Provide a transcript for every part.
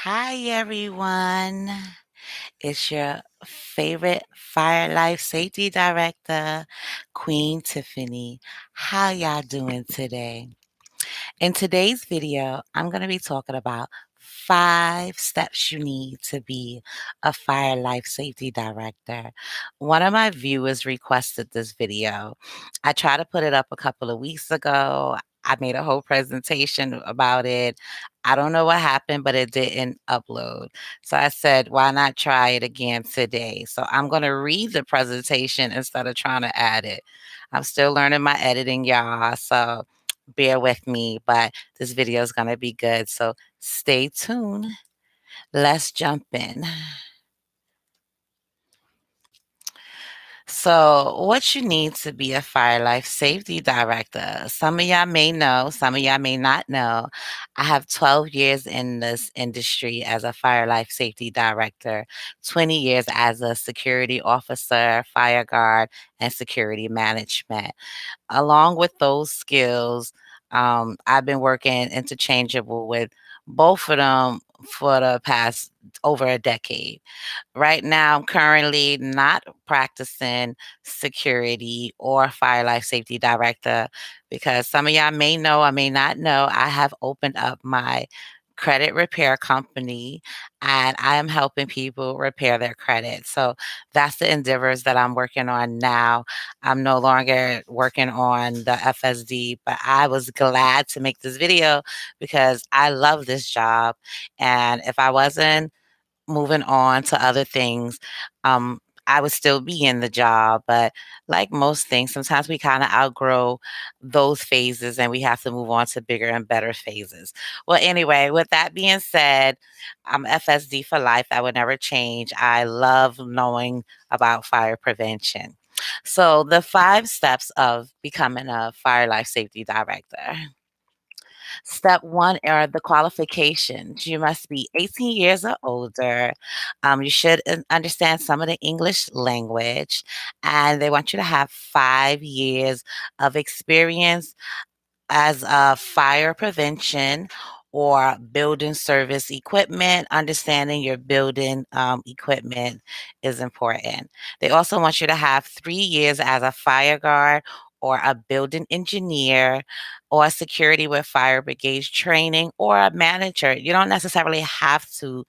Hi, everyone. It's your favorite Fire Life Safety Director, Queen Tiffany. How y'all doing today? In today's video, I'm going to be talking about 5 steps you need to be a fire life safety director. One of my viewers requested this video. I tried to put it up a couple of weeks ago. I made a whole presentation about it. I don't know what happened, but it didn't upload. So I said, why not try it again today? So I'm going to read the presentation instead of trying to add it. I'm still learning my editing, y'all. So bear with me, but this video is going to be good. So stay tuned. Let's jump in. So, what you need to be a fire life safety director? Some of y'all may know, some of y'all may not know. I have 12 years in this industry as a fire life safety director, 20 years as a security officer, fire guard, and security management. Along with those skills, I've been working interchangeable with both of them for the past over a decade. Right now, I'm currently not practicing security or fire life safety director because some of y'all may know or may not know, I have opened up my credit repair company and I am helping people repair their credit. So that's the endeavors that I'm working on now. I'm no longer working on the FSD, but I was glad to make this video because I love this job. And if I wasn't moving on to other things, I would still be in the job. But like most things, sometimes we kind of outgrow those phases and we have to move on to bigger and better phases. Well, anyway, with that being said, I'm FSD for life. I would never change. I love knowing about fire prevention. So, the 5 steps of becoming a fire life safety director. Step one are the qualifications. You must be 18 years or older. You should understand some of the English language, and they want you to have 5 years of experience as a fire prevention or building service equipment. Understanding your building equipment is important. They also want you to have 3 years as a fire guard or a building engineer or security with fire brigade training or a manager. You don't necessarily have to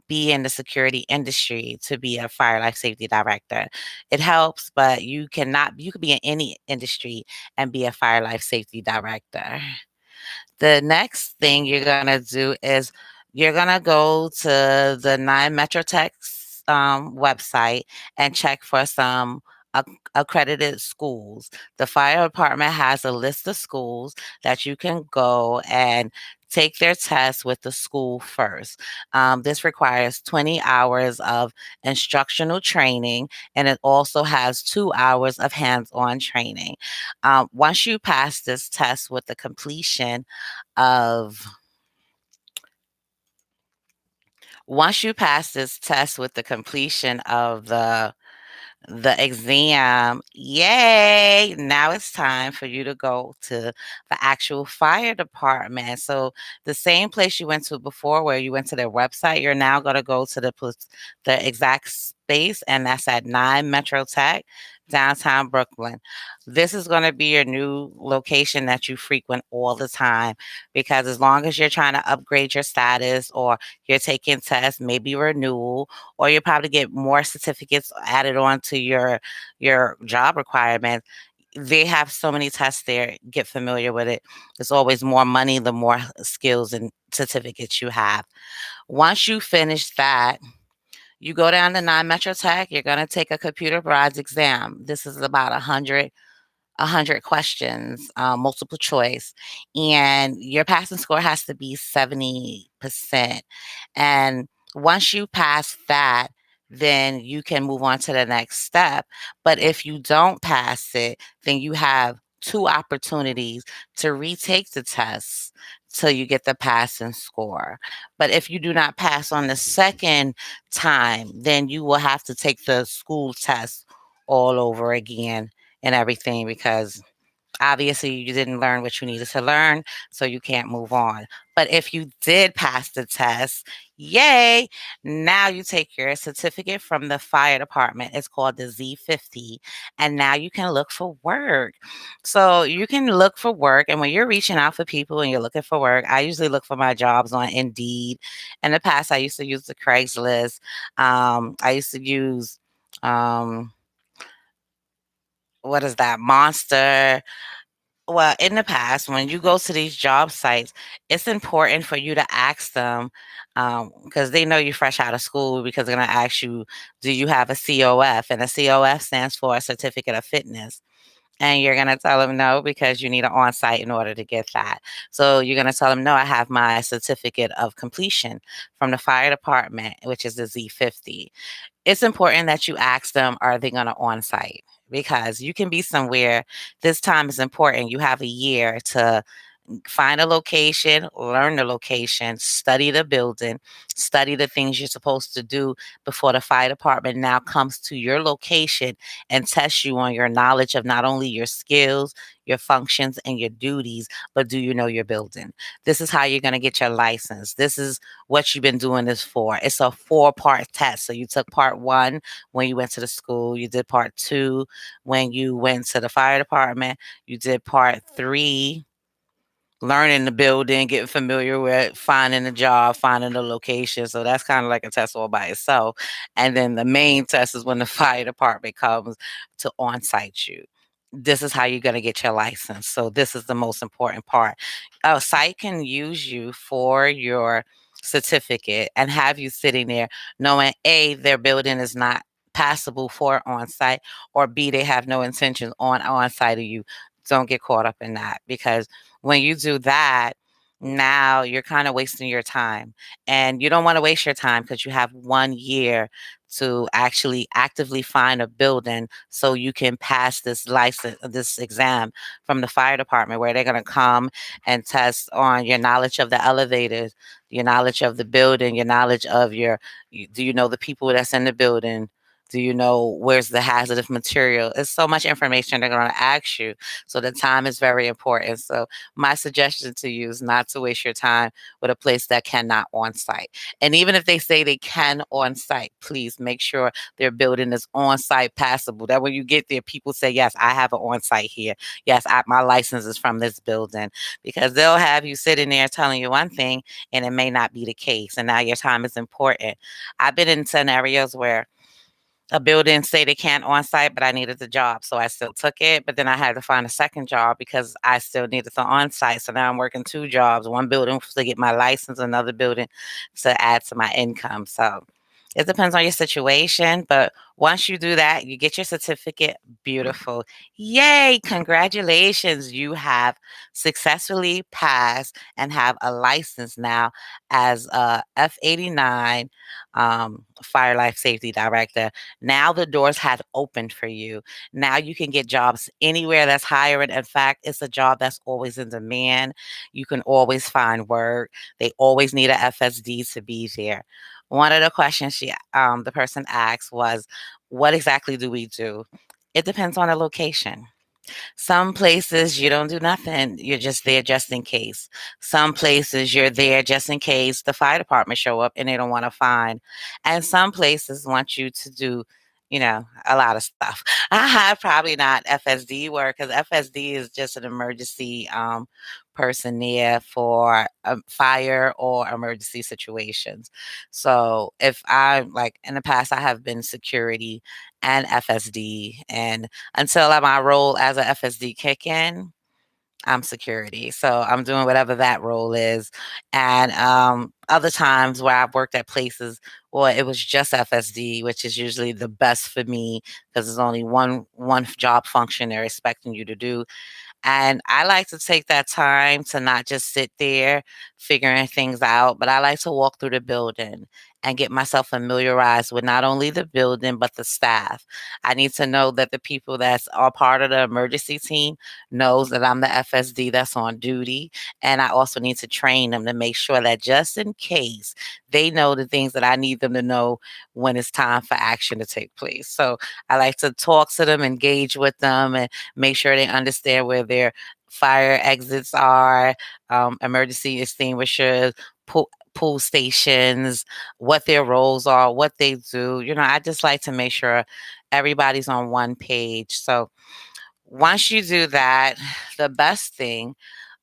be in the security industry to be a fire life safety director. It helps, but you could be in any industry and be a fire life safety director. The next thing you're gonna do is you're gonna go to the Nine Metro Tech's website and check for some accredited schools. The fire department has a list of schools that you can go and take their test with the school first. This requires 20 hours of instructional training, and it also has 2 hours of hands-on training. Once you pass this test with the completion of once you pass this test with the completion of the exam, yay! Now it's time for you to go to the actual fire department. So the same place you went to before, where you went to their website, you're now going to go to the exact space, and that's at 9 Metro Tech, downtown Brooklyn. This is going to be your new location that you frequent all the time because as long as you're trying to upgrade your status or you're taking tests, maybe renewal, or you probably get more certificates added on to your job requirements. They have so many tests there. Get familiar with it. It's always more money the more skills and certificates you have. Once you finish that, you go down to Nine Metro Tech. You're going to take a computer bronze exam. This is about 100 questions, multiple choice, and your passing score has to be 70%. And once you pass that, then you can move on to the next step. But if you don't pass it, then you have 2 opportunities to retake the test till you get the passing score. But if you do not pass on the second time, then you will have to take the school test all over again and everything because Obviously, you didn't learn what you needed to learn, so you can't move on. But if you did pass the test, yay! Now you take your certificate from the fire department. It's called the Z50, and now you can look for work. So you can look for work, and when you're reaching out for people and you're looking for work, I usually look for my jobs on Indeed. In the past, I used to use the Craigslist. I used to use um, what is that? Monster. Well, in the past, when you go to these job sites, it's important for you to ask them because they know you're fresh out of school because they're going to ask you, do you have a COF? And a COF stands for a certificate of fitness. And you're going to tell them no because you need an on site in order to get that. So you're going to tell them, no, I have my certificate of completion from the fire department, which is the Z50. It's important that you ask them, are they going to on site? Because you can be somewhere. This time is important. You have a year to find a location, learn the location, study the building, study the things you're supposed to do before the fire department now comes to your location and tests you on your knowledge of not only your skills, your functions, and your duties, but do you know your building? This is how you're going to get your license. This is what you've been doing this for. It's a 4-part test. So you took part one when you went to the school, you did part two when you went to the fire department, you did part three learning the building, getting familiar with finding a job, finding the location. So that's kind of like a test all by itself. And then the main test is when the fire department comes to on site you. This is how you're going to get your license. So this is the most important part. A site can use you for your certificate and have you sitting there knowing A, their building is not passable for on site, or B, they have no intentions on site of you. Don't get caught up in that because when you do that, now you're kind of wasting your time. And you don't want to waste your time because you have 1 year to actually actively find a building so you can pass this license, this exam from the fire department, where they're going to come and test on your knowledge of the elevators, your knowledge of the building, your knowledge of do you know the people that's in the building? Do you know where's the hazardous material? It's so much information they're going to ask you. So the time is very important. So my suggestion to you is not to waste your time with a place that cannot on site. And even if they say they can on site, please make sure their building is on site passable. That when you get there, people say, yes, I have an on site here. Yes, my license is from this building, because they'll have you sitting there telling you one thing and it may not be the case. And now your time is important. I've been in scenarios where a building say they can't on site, but I needed the job. So I still took it. But then I had to find a second job because I still needed the on site. So now I'm working 2 jobs, one building to get my license, another building to add to my income. So it depends on your situation. But once you do that, you get your certificate. Beautiful. Yay. Congratulations. You have successfully passed and have a license now as a F89 fire life safety director. Now the doors have opened for you. Now you can get jobs anywhere that's hiring. In fact, it's a job that's always in demand. You can always find work. They always need a FSD to be there. One of the questions the person asked was, "What exactly do we do?" It depends on the location. Some places you don't do nothing. You're just there just in case. Some places you're there just in case the fire department show up and they don't want to find. And some places want you to do, a lot of stuff. I have probably not FSD work because FSD is just an emergency person there for fire or emergency situations. So if I'm like in the past, I have been security and FSD, and until my role as a FSD kick in, I'm security. So I'm doing whatever that role is. And other times where I've worked at places, well, it was just FSD, which is usually the best for me because there's only one job function they're expecting you to do. And I like to take that time to not just sit there figuring things out, but I like to walk through the building and get myself familiarized with not only the building but the staff. I need to know that the people that's are part of the emergency team knows that I'm the FSD that's on duty, and I also need to train them to make sure that just in case they know the things that I need them to know when it's time for action to take place. So I like to talk to them, engage with them, and make sure they understand where their fire exits are, emergency extinguishers, pool stations, what their roles are, what they do. I just like to make sure everybody's on one page. So once you do that, the best thing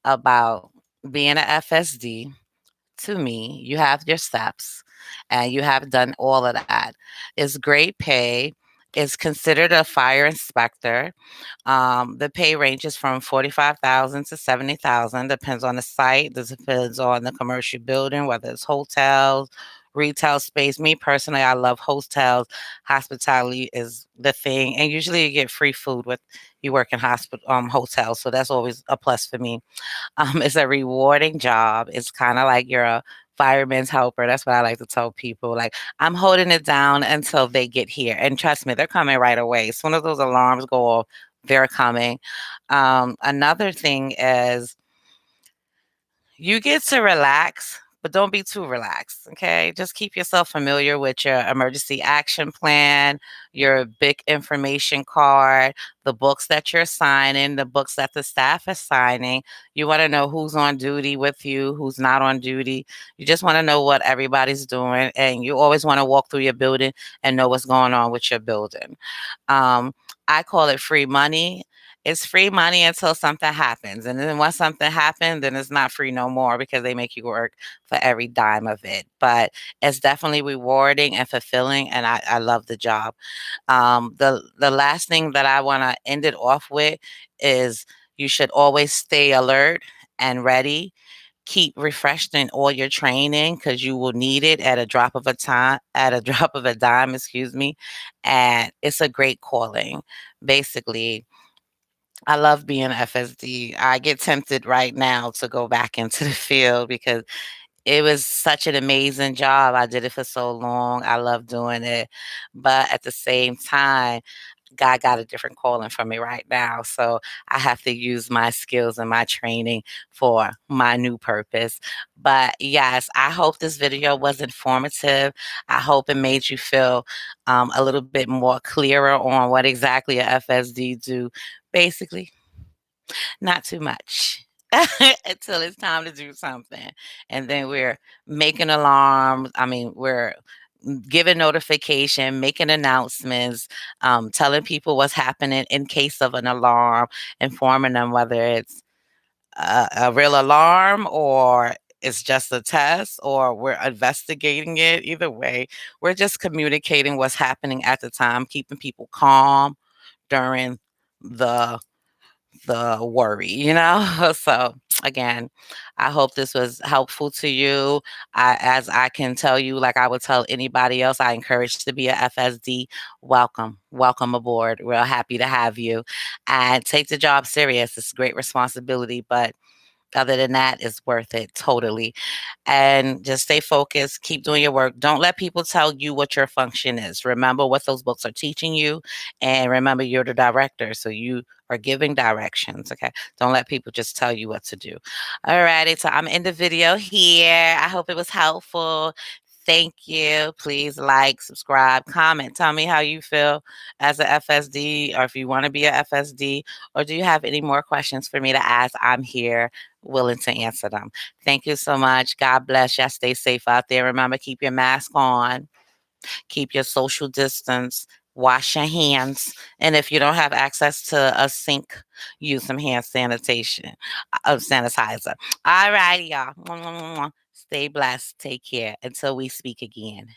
about being an FSD to me, you have your steps and you have done all of that. It's great pay. It's considered a fire inspector. The pay ranges from 45,000 to 70,000, depends on the site, this depends on the commercial building, whether it's hotels, retail space. Me personally, I love hotels. Hospitality is the thing, and usually you get free food with you work in hospital hotels, so that's always a plus for me. It's a rewarding job. It's kind of like you're a fireman's helper. That's what I like to tell people. Like, I'm holding it down until they get here. And trust me, they're coming right away. As soon as those alarms go off, they're coming. Another thing is you get to relax, but don't be too relaxed, okay? Just keep yourself familiar with your emergency action plan, your big information card, the books that you're signing, the books that the staff is signing. You want to know who's on duty with you, who's not on duty. You just want to know what everybody's doing, and you always want to walk through your building and know what's going on with your building. Um, I call it free money. It's free money until something happens. And then once something happens, then it's not free no more because they make you work for every dime of it. But it's definitely rewarding and fulfilling, and I love the job. The last thing that I want to end it off with is you should always stay alert and ready. Keep refreshed in all your training because you will need it at a drop of a time, at a drop of a dime, excuse me. And it's a great calling. Basically, I love being FSD. I get tempted right now to go back into the field because it was such an amazing job. I did it for so long. I love doing it. But at the same time, God got a different calling for me right now. So I have to use my skills and my training for my new purpose. But yes, I hope this video was informative. I hope it made you feel a little bit more clearer on what exactly a FSD do. Basically, not too much. Until it's time to do something. And then we're making alarms. I mean, we're giving notification, making announcements, telling people what's happening in case of an alarm, informing them whether it's a real alarm or it's just a test or we're investigating it. Either way, we're just communicating what's happening at the time, keeping people calm during the worry. So again, I hope this was helpful to you. As I can tell you, like I would tell anybody else, I encourage to be a FSD. Welcome aboard. We're happy to have you, and take the job serious. It's a great responsibility, but other than that, it's worth it totally. And just stay focused, keep doing your work. Don't let people tell you what your function is. Remember what those books are teaching you, and remember you're the director, so you are giving directions. Okay, don't let people just tell you what to do. All righty, so I'm in the video here. I hope it was helpful. Thank you. Please like, subscribe, comment. Tell me how you feel as a FSD, or if you want to be a FSD, or do you have any more questions for me to ask? I'm here willing to answer them. Thank you so much. God bless you. Stay safe out there. Remember, keep your mask on, keep your social distance, wash your hands. And if you don't have access to a sink, use some hand sanitizer. All righty, y'all. Stay blessed. Take care until we speak again.